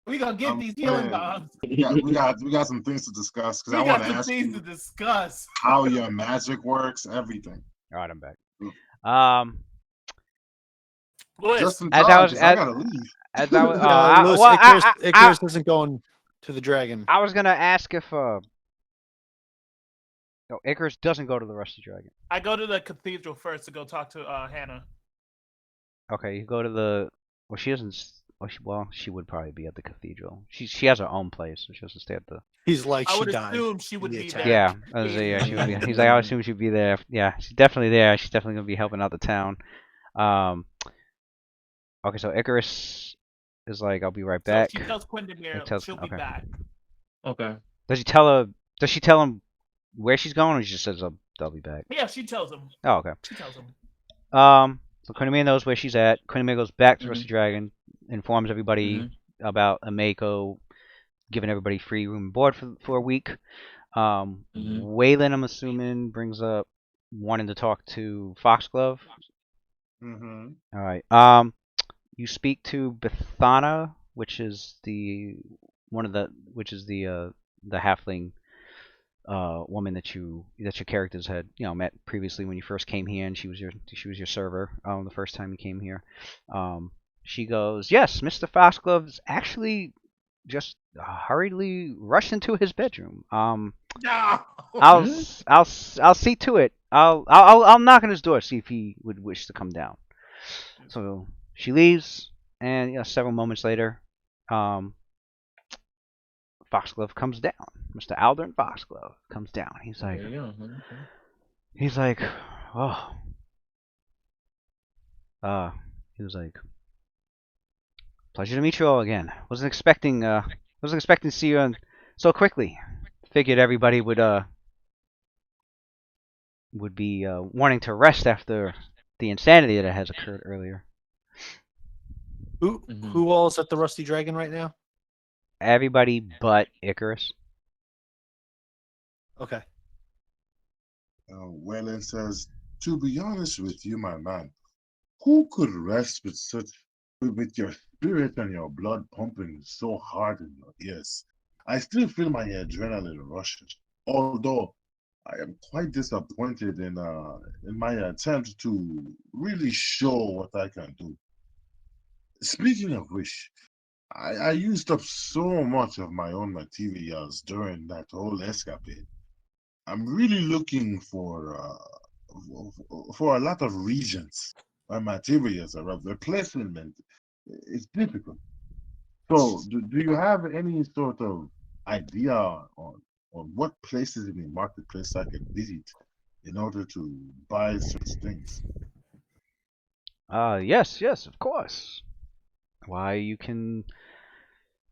We gonna get I'm these healing saying bombs. we got some things to discuss because I We want got to some ask things to you discuss. how your magic works, everything. All right, I'm back. Um, Bliss. Just in as I time was because I gotta leave. as I was, Lewis, well, Icarus isn't going to the dragon. I was gonna ask if no, Icarus doesn't go to the Rusty Dragon. I go to the cathedral first to go talk to Hannah. Okay, you go to the. Well, she doesn't. Well, she would probably be at the cathedral. She has her own place, so she doesn't stay at the. He's like, I she would died. assume she would the be attack. there. Yeah, she would be. He's like, I would assume she'd be there. Yeah, she's definitely there. She's definitely gonna be helping out the town. Okay, so Icarus is like, I'll be right back. So she tells Quindamir she'll be back. Okay. Does he tell her? Does she tell him where she's going, or she just says, "I'll be back"? Yeah, she tells him. Oh, okay. She tells him. So Quindamir knows where she's at. Quindamir goes back to Rusty Dragon, informs everybody about Ameko, giving everybody free room and board for a week. Waylon, I'm assuming, brings up wanting to talk to Foxglove. Mm-hmm. All right. You speak to Bethana, which is the halfling woman that your characters had met previously when you first came here, and she was your server the first time you came here. She goes, yes, Mr. Foxglove's actually just hurriedly rushed into his bedroom. No. I'll see to it. I'll knock on his door, see if he would wish to come down. So she leaves, and several moments later, Foxglove comes down. Mr. Aldern Foxglove comes down. He's like, oh, he was like, pleasure to meet you all again. Wasn't expecting to see you so quickly. Figured everybody would be wanting to rest after the insanity that has occurred earlier. Who all is at the Rusty Dragon right now? Everybody but Icarus. Okay. Waylon says, to be honest with you, my man, who could rest with your spirit and your blood pumping so hard in your ears? I still feel my adrenaline rushing, although I am quite disappointed in my attempt to really show what I can do. Speaking of which, I used up so much of my own materials during that whole escapade. I'm really looking for a lot of regions where materials are of replacement. It's difficult. So, do you have any sort of idea on what places in the marketplace I can visit in order to buy such things? Yes, of course. Why, you can.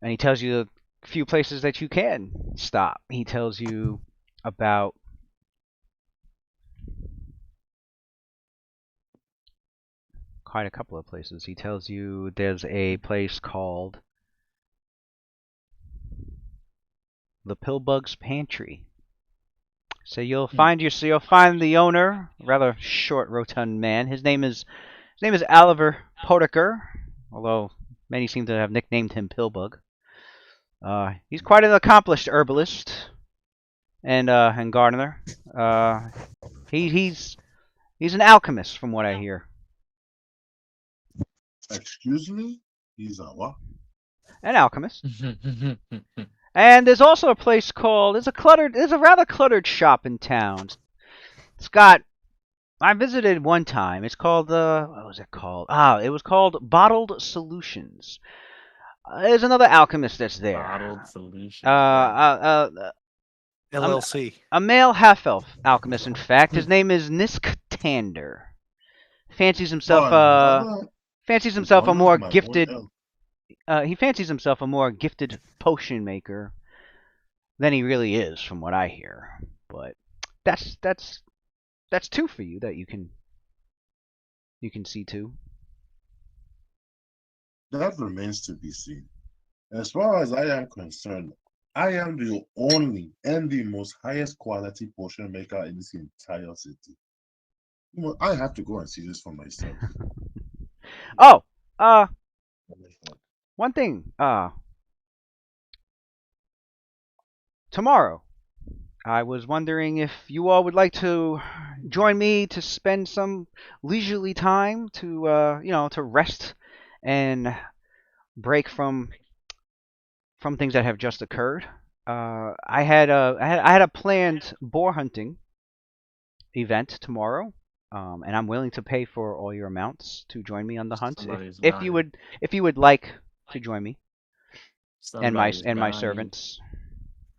And he tells you a few places that you can stop. He tells you about quite a couple of places. He tells you there's a place called the Pillbug's Pantry. So you'll find the owner, rather short, rotund man. His name is Oliver Podaker, although many seem to have nicknamed him Pillbug. He's quite an accomplished herbalist and gardener. He's an alchemist, from what I hear. Excuse me? He's a what? An alchemist. And there's also a place called. There's a rather cluttered shop in town. It's got. I visited one time. It's called what was it called? It was called Bottled Solutions. There's another alchemist that's there. Bottled Solutions. LLC. A male half-elf alchemist, in fact. His name is Nisk Tander. Fancies himself a more gifted. He fancies himself a more gifted potion maker than he really is, from what I hear. But that's two for you that you can see to. That remains to be seen. As far as I am concerned, I am the only and the most highest quality potion maker in this entire city. I have to go and see this for myself. Oh, one thing. tomorrow. I was wondering if you all would like to join me to spend some leisurely time to, to rest and break from things that have just occurred. I had a planned boar hunting event tomorrow, and I'm willing to pay for all your amounts to join me on the hunt. If you would like to join me and my servants.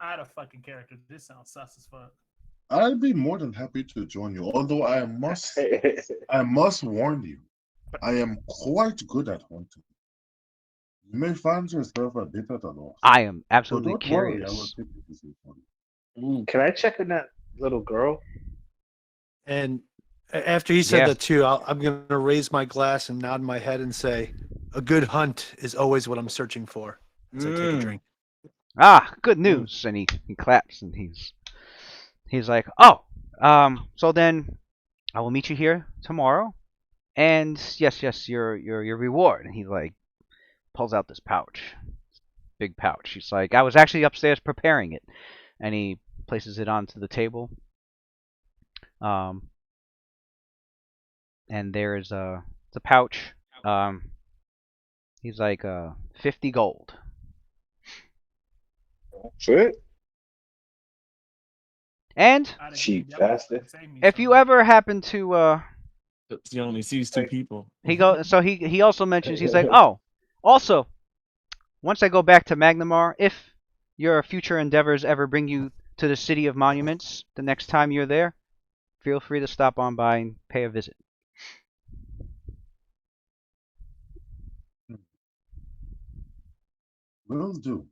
I had a fucking character. This sounds sus as fuck. I'd be more than happy to join you. Although I must warn you, I am quite good at hunting. You may find yourself a bit at a loss. I am So absolutely don't worry, I will curious. take you to see for you. Can I check on that little girl? And after he said Yeah. that too, I'm going to raise my glass and nod my head and say, "A good hunt is always what I'm searching for." As I take a drink. Ah, good news. And he claps and he's like, oh, so then I will meet you here tomorrow. And yes, your reward. And he like pulls out this pouch, big pouch. He's like, I was actually upstairs preparing it, and he places it onto the table. And there's the pouch. He's like 50 gold. That's it. And Cheap bastard. if you ever happen to He only sees two people. he also mentions, he's like, oh, also, once I go back to Magnamar, if your future endeavors ever bring you to the City of Monuments the next time you're there, feel free to stop on by and pay a visit. Will do.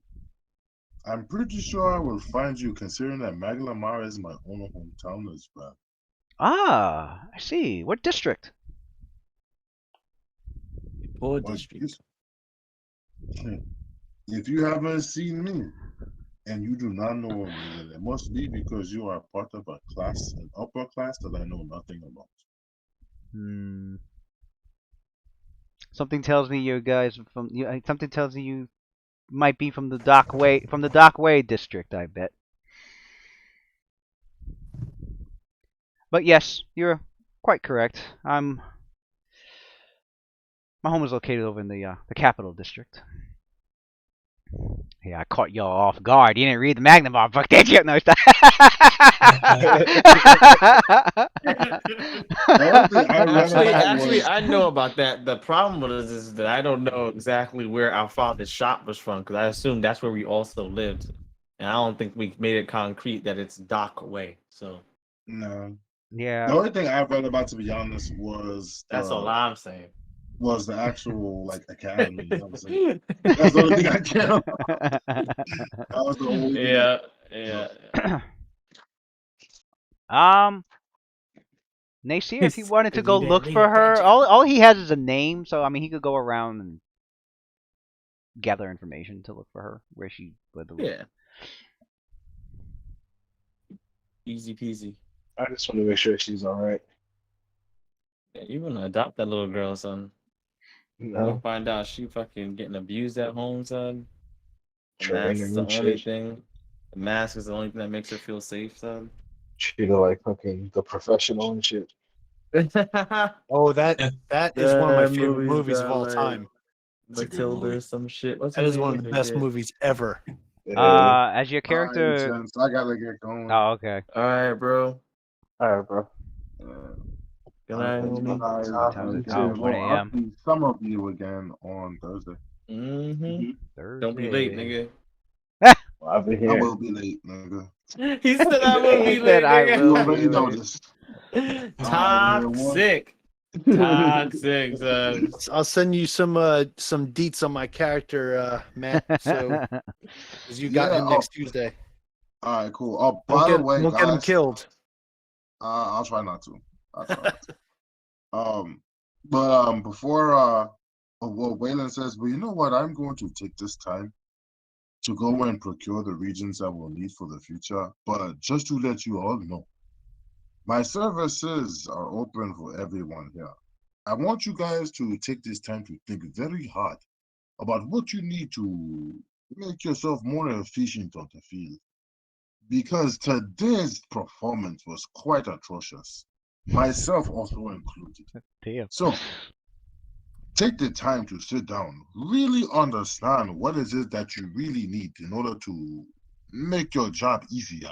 I'm pretty sure I will find you, considering that Maglamar is my own hometown as well. Ah, I see. What district? Poor Well, district. If you haven't seen me, and you do not know me, then it must be because you are part of a class, an upper class that I know nothing about. Something tells me you guys from something tells me you might be from the Dockway district, I bet. But yes, you're quite correct. My home is located over in the capital district. Yeah, I caught y'all off guard. You didn't read the Magnamar book, did you? No, Actually, I know about that. The problem is that I don't know exactly where our father's shop was from, because I assume that's where we also lived, and I don't think we made it concrete that it's Dock Way. So no. Yeah. The only thing I've read about, to be honest, was that's all I'm saying. Was the actual academy. You know what I'm saying? That's the only thing I care about. That was the only thing. Yeah. Nacier, if he wanted to go look for her, all he has is a name, so I mean he could go around and gather information to look for her where she lived. Yeah. Easy peasy. I just want to make sure she's all right. Yeah, you wanna adopt that little girl, son? You'll find out she fucking getting abused at home, son. The mask is the only thing. The mask is the only thing that makes her feel safe, son. Treat her like fucking the professional and shit. Oh, that is one of my favorite movies of all time. Matilda or some shit. That is one of the best movies ever. As your character, I gotta get going. Oh, okay. All right, bro. Good night, homie. 1 a.m. I'll see some of you again on Thursday. Thursday. Don't be late, nigga. Well, I'll be here. I will be late, nigga. He said I will be late, nigga. You already know this. Toxic. Toxic, son. I'll send you some deets on my character, Matt. So, because you got him next Tuesday. All right, cool. Oh, by the way, don't guys, get him killed. I'll try not to. Before what Waylon says, but you know what? I'm going to take this time to go and procure the regions that we'll need for the future. But just to let you all know, my services are open for everyone here. I want you guys to take this time to think very hard about what you need to make yourself more efficient on the field. because today's performance was quite atrocious, myself also included. Damn. So take the time to sit down, really understand what is it that you really need in order to make your job easier.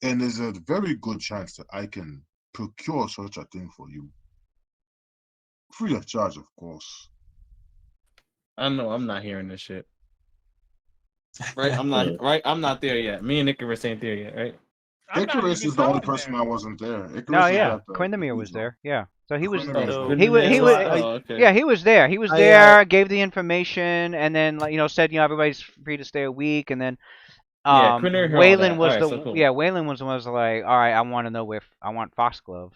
And there's a very good chance that I can procure such a thing for you. Free of charge, of course. I know I'm not hearing this shit. Right? I'm not there yet. Me and Icarus ain't there yet, right? I'm not Icarus even is the only going person there. that wasn't there. Icarus No, was yeah, at the Quindamere was food there. Yeah, so he was. Quindamere was Oh, there. He was. He Quindamere was. Oh, okay. Yeah, he was there. He was I, there. Gave the information, and then said everybody's free to stay a week, and then Yeah, Quindamere heard all that. Waylon was Alright, the so cool. Waylon was the one who was like, all right, I want to know where I want Foxglove.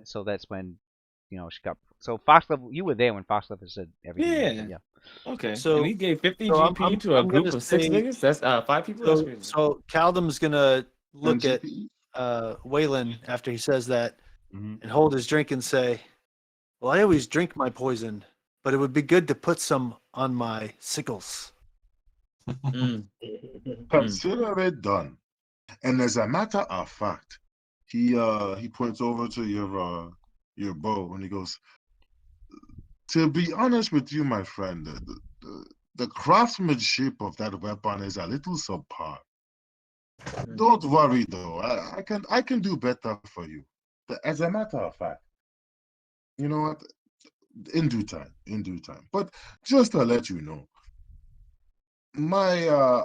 So that's when she got. So Foxglove, you were there when Foxglove said everything. Yeah. Okay. So- and he gave 50 so I'm- GP to a I'm group gonna of 6 say- niggas? That's 5 people? That's So, crazy. so Caldum's gonna look at NGP? Waylon after he says that Mhm. and hold his drink and say, "Well, I always drink my poison, but it would be good to put some on my sickles." Mm. Consider it done. And as a matter of fact, he points over to your bow and he goes, to be honest with you, my friend, the craftsmanship of that weapon is a little subpar. Don't worry though. I can do better for you. But as a matter of fact, you know what? In due time, in due time. But just to let you know, my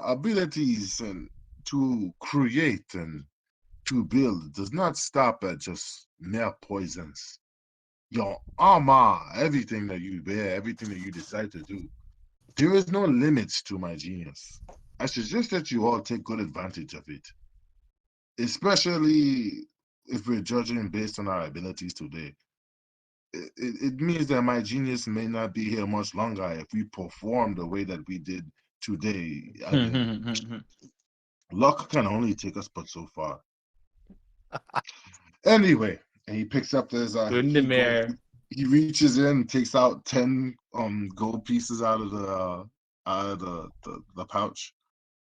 abilities and to create and to build does not stop at just mere poisons. Your armor, everything that you bear, everything that you decide to do, there is no limits to my genius. I suggest that you all take good advantage of it, especially if we're judging based on our abilities today. It means that my genius may not be here much longer if we perform the way that we did today. I mean, luck can only take us but so far. Anyway, and he picks up his Quindamere. he reaches in, takes out 10 gold pieces out of the pouch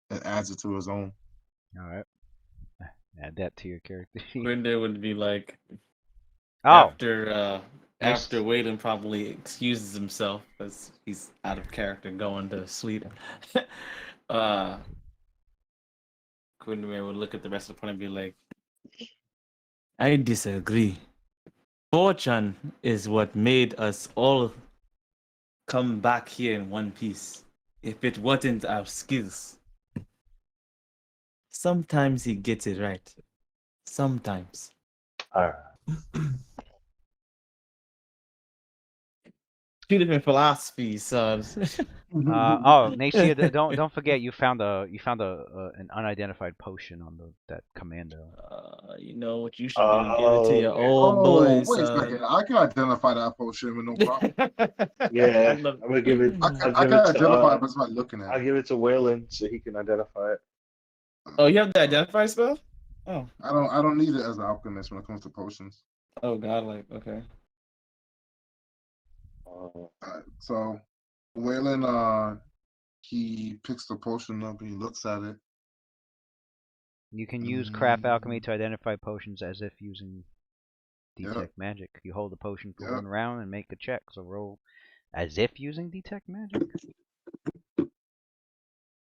and adds it to his own. All right, add that to your character sheet. Quindamere would be like, Oh, after Waylon probably excuses himself because he's out of character going to Sweden. Quindamere would look at the rest of the point and be like, I disagree. Fortune is what made us all come back here in one piece. If it wasn't our skills. Sometimes he gets it right. Sometimes. Alright. 2 different philosophies, son. Nacia, don't forget you found an unidentified potion on that commando. You know what you should do? Give it to your old Oh, boy, wait a son. second. I can identify that potion with no problem. Yeah, I love- I'm gonna give it. I I'll can give it identify it to. just by looking at I'll it. give it to Waylon so he can identify it. Oh, you have the identify spell? Oh. I don't need it as an alchemist when it comes to potions. Oh, godlike. Okay. Alright, so Waylon he picks the potion up and he looks at it. You can use craft alchemy to identify potions as if using detect magic. You hold the potion for 1 round and make a check. So roll as if using detect magic.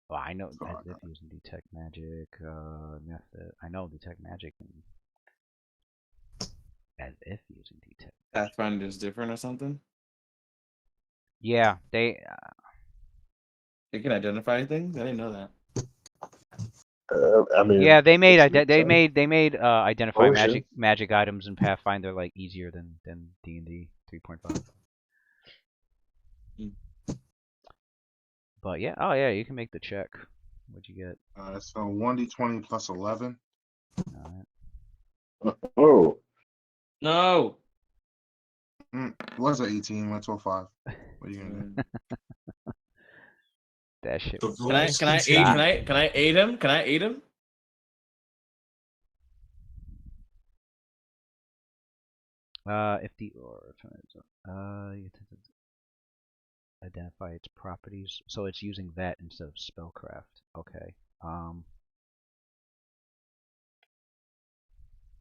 Well, I know as if using detect magic method. I know detect magic and as if using detect. Pathfinder is different or something? Yeah, they can identify things? I didn't know that. I mean. yeah, they made it's- identify Potion. magic items in Pathfinder like easier than D&D 3.5. But yeah, oh yeah, you can make the check. What'd you get? So 1d20 plus 11. Alright. Oh. No. Was it 18? Went to a 5. What are you gonna do? That shit. The Was Can I rules can I continue. aid can I aid him? Can I aid him? If the or you identify its properties, so it's using that instead of spellcraft. Okay.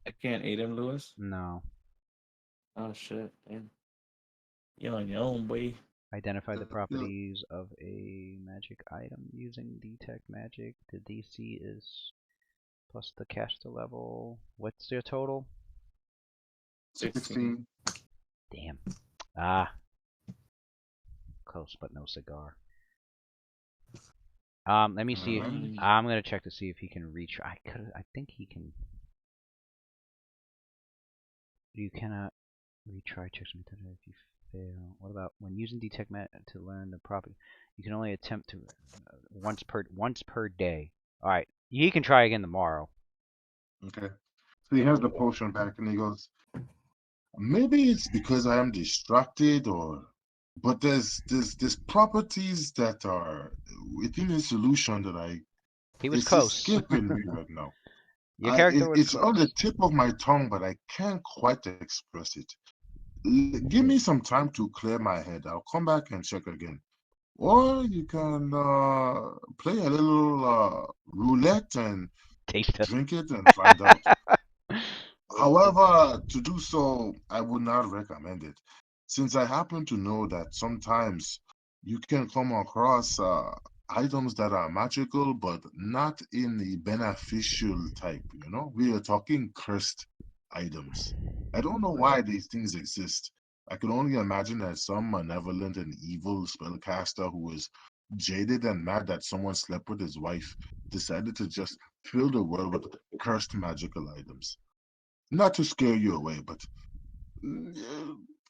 I can't aid him, Lewis. No. Oh shit, damn. You're on your own, boy. Identify the properties of a magic item using detect magic. The DC is plus the caster level. What's your total? 16. Damn. Ah. Close, but no cigar. Let me see. I'm gonna check to see if he can reach. I think he can. You cannot retry checks if you fail. What about when using detect magic to learn the property? You can only attempt to once per day. All right. He can try again tomorrow. Okay. So he has the potion back and he goes, maybe it's because I am distracted but there's properties that are within the solution that He was it's close. escaping me right now. Your character was it's close. on the tip of my tongue, but I can't quite express it. Give me some time to clear my head. I'll come back and check again. Or you can play a little roulette and Taste it. drink it and find out. However, to do so, I would not recommend it, since I happen to know that sometimes you can come across items that are magical, but not in the beneficial type, you know? We are talking cursed items. I don't know why these things exist. I can only imagine that some malevolent and evil spellcaster who was jaded and mad that someone slept with his wife decided to just fill the world with cursed magical items. Not to scare you away, but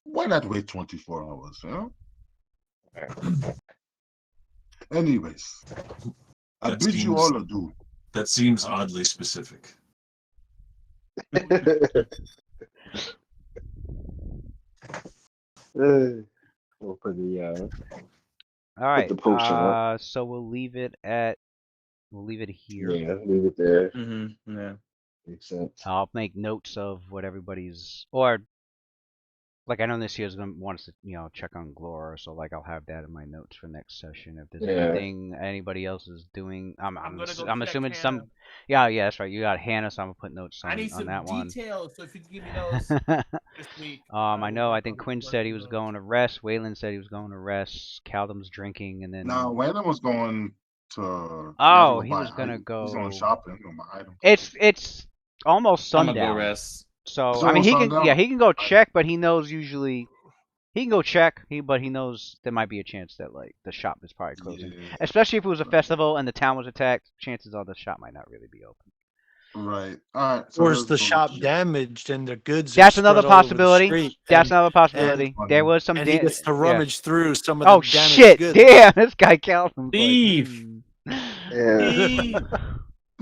why not wait 24 hours, you know? Anyways, I That bid you seems- all adieu. That seems oddly specific. We'll put the All right. the potion up. So we'll leave it here. Yeah, leave it there. Mm-hmm. Yeah. Makes sense. I'll make notes of what everybody's, or like I know this year's gonna want us to, check on Glora, so like I'll have that in my notes for next session. If there's anything anybody else is doing, I'm gonna go I'm check assuming Hannah. some. Yeah, that's right. You got Hannah, so I'm gonna put notes I need on some that one. details, so if you can give me those this week. I know. I think will Quinn work said he on was those. going to rest. Waylon said he was going to rest. Caldum's drinking, and then Now, Wayne was going to. Oh, he he was gonna He's going go. shopping. Gonna buy items. It's almost I'm gonna go sundown. rest. So So I mean, he can sundown. he can go check, but he knows usually he can go check. But he knows there might be a chance that like the shop is probably closing, Yeah, especially if it was a festival and the town was attacked. Chances are the shop might not really be open. right. All right. So Or let's is the go shop check. damaged and the goods That's are another spread all over the possibility. street, That's and, another possibility. and- There was some and he gets to rummage through some of Oh the damaged shit! goods? Damn, this guy Caldum's Thief. Yeah.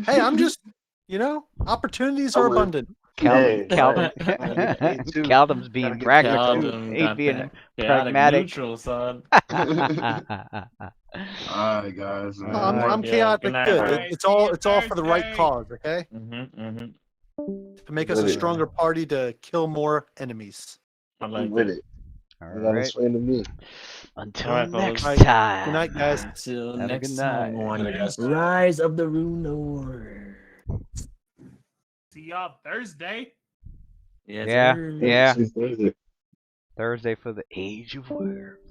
Hey, I'm just, opportunities are I would. abundant. Hey, Caldum, me too. Caldum's being Gotta get practical. Caldum He's got being that chaotic pragmatic. neutral, son. All right, guys. I'm Yeah, chaotic good night, good. bro. It's all for the right Thursday. cause, okay? Mm-hmm. Mm-hmm. To make us a With it. stronger party to kill more enemies. I I'm like with it. it. All You gotta right. explain to me. Until All right, next fellas. time. Good night, guys. Until Have a next good time night. on Good night, guys. Rise of the Runelords. See y'all Thursday. Yes, Yeah, sir. yeah. See you Thursday. Thursday for the Age of Werewolves.